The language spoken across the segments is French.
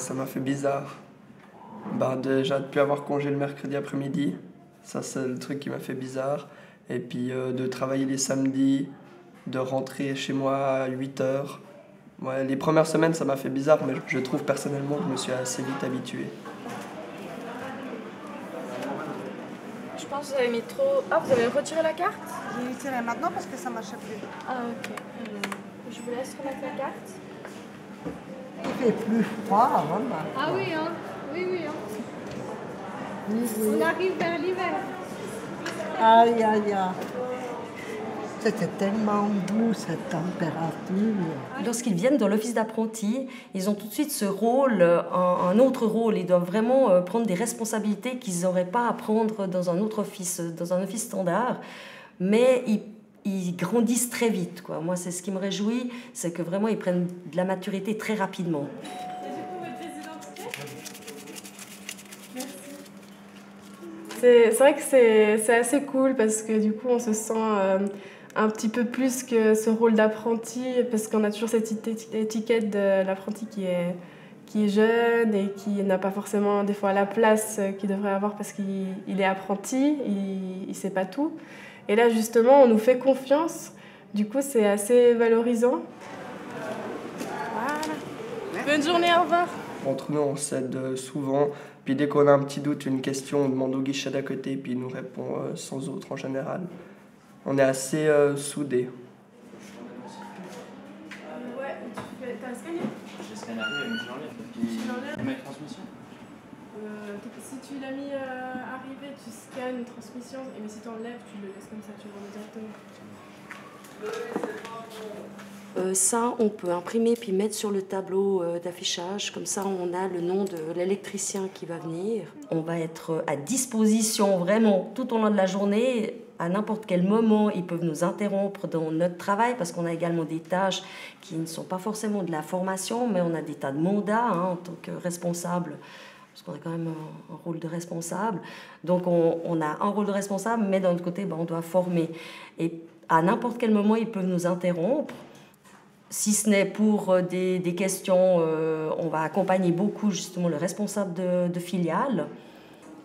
Ça m'a fait bizarre. Bah, déjà, de ne plus avoir congé le mercredi après-midi, ça c'est le truc qui m'a fait bizarre. Et puis de travailler les samedis, de rentrer chez moi à 8 heures. Ouais, les premières semaines, ça m'a fait bizarre, mais je trouve personnellement que je me suis assez vite habitué. Je pense que vous avez mis trop... Ah, vous avez retiré la carte? J'ai retiré maintenant parce que ça ne marchait plus. Ah, ok. Je vous laisse remettre la carte. Il fait plus froid avant là. Ah oui, hein. Oui, oui, hein. Oui, oui. On arrive vers l'hiver. Aïe, aïe, aïe. C'était tellement doux cette température. Lorsqu'ils viennent dans l'office d'apprenti, ils ont tout de suite ce rôle, un autre rôle. Ils doivent vraiment prendre des responsabilités qu'ils n'auraient pas à prendre dans un autre office, dans un office standard. Mais ils grandissent très vite, quoi. Moi, c'est ce qui me réjouit, c'est que vraiment ils prennent de la maturité très rapidement. C'est vrai que c'est assez cool parce que du coup on se sent un petit peu plus que ce rôle d'apprenti, parce qu'on a toujours cette étiquette de l'apprenti qui est jeune et qui n'a pas forcément des fois la place qu'il devrait avoir parce qu'il est apprenti, il ne sait pas tout. Et là justement on nous fait confiance, du coup c'est assez valorisant. Voilà. Bonne journée, au revoir. Entre nous, on s'aide souvent. Puis dès qu'on a un petit doute, une question, on demande au guichet d'à côté, puis il nous répond sans autre en général. On est assez soudés. Ouais, t'as scanné? J'ai scanné arrivé, mais je l'enlève. Puis on met transmission. Si tu l'as mis arrivé, tu scannes une transmission, mais si tu enlèves, tu le laisses comme ça, tu le remets directement. Ça, on peut imprimer puis mettre sur le tableau d'affichage. Comme ça, on a le nom de l'électricien qui va venir. On va être à disposition vraiment tout au long de la journée. À n'importe quel moment, ils peuvent nous interrompre dans notre travail parce qu'on a également des tâches qui ne sont pas forcément de la formation, mais on a des tas de mandats en tant que responsable. Parce qu'on a quand même un rôle de responsable. Donc, on a un rôle de responsable, mais d'un autre côté, on doit former. Et à n'importe quel moment, ils peuvent nous interrompre. Si ce n'est pour des questions, on va accompagner beaucoup justement le responsable de filiale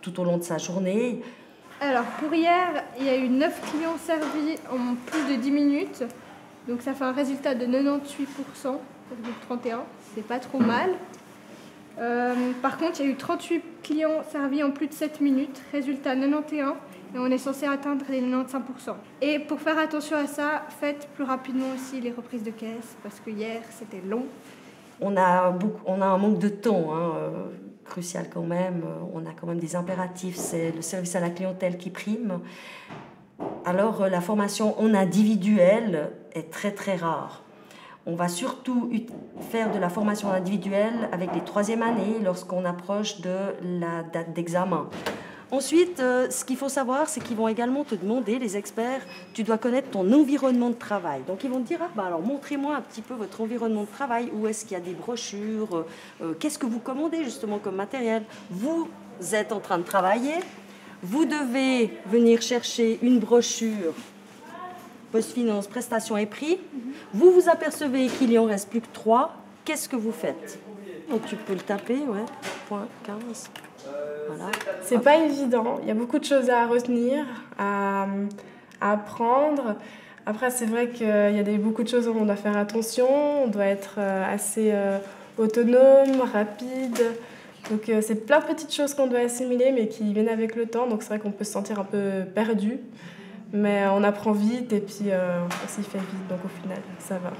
tout au long de sa journée. Alors, pour hier, il y a eu 9 clients servis en plus de 10 minutes. Donc, ça fait un résultat de 98,31 %. C'est pas trop mal. Par contre, il y a eu 38 clients servis en plus de 7 minutes. Résultat 91. Et on est censé atteindre les 95%. Et pour faire attention à ça, faites plus rapidement aussi les reprises de caisse, parce que hier, c'était long. On a un manque de temps, crucial quand même. On a quand même des impératifs, c'est le service à la clientèle qui prime. Alors, la formation en individuel est très très rare. On va surtout faire de la formation individuelle avec les 3e années lorsqu'on approche de la date d'examen. Ensuite, ce qu'il faut savoir, c'est qu'ils vont également te demander, les experts, tu dois connaître ton environnement de travail. Donc, ils vont te dire, alors montrez-moi un petit peu votre environnement de travail, où est-ce qu'il y a des brochures, qu'est-ce que vous commandez justement comme matériel. Vous êtes en train de travailler, vous devez venir chercher une brochure, post-finance, prestations et prix. Vous vous apercevez qu'il n'y en reste plus que 3. Qu'est-ce que vous faites? Donc, tu peux le taper, ouais, point 15. Voilà. C'est pas évident, il y a beaucoup de choses à retenir, à apprendre. Après, c'est vrai qu'il y a beaucoup de choses où on doit faire attention, on doit être assez autonome, rapide. Donc, c'est plein de petites choses qu'on doit assimiler, mais qui viennent avec le temps. Donc, c'est vrai qu'on peut se sentir un peu perdu, mais on apprend vite et puis on s'y fait vite. Donc, au final, ça va.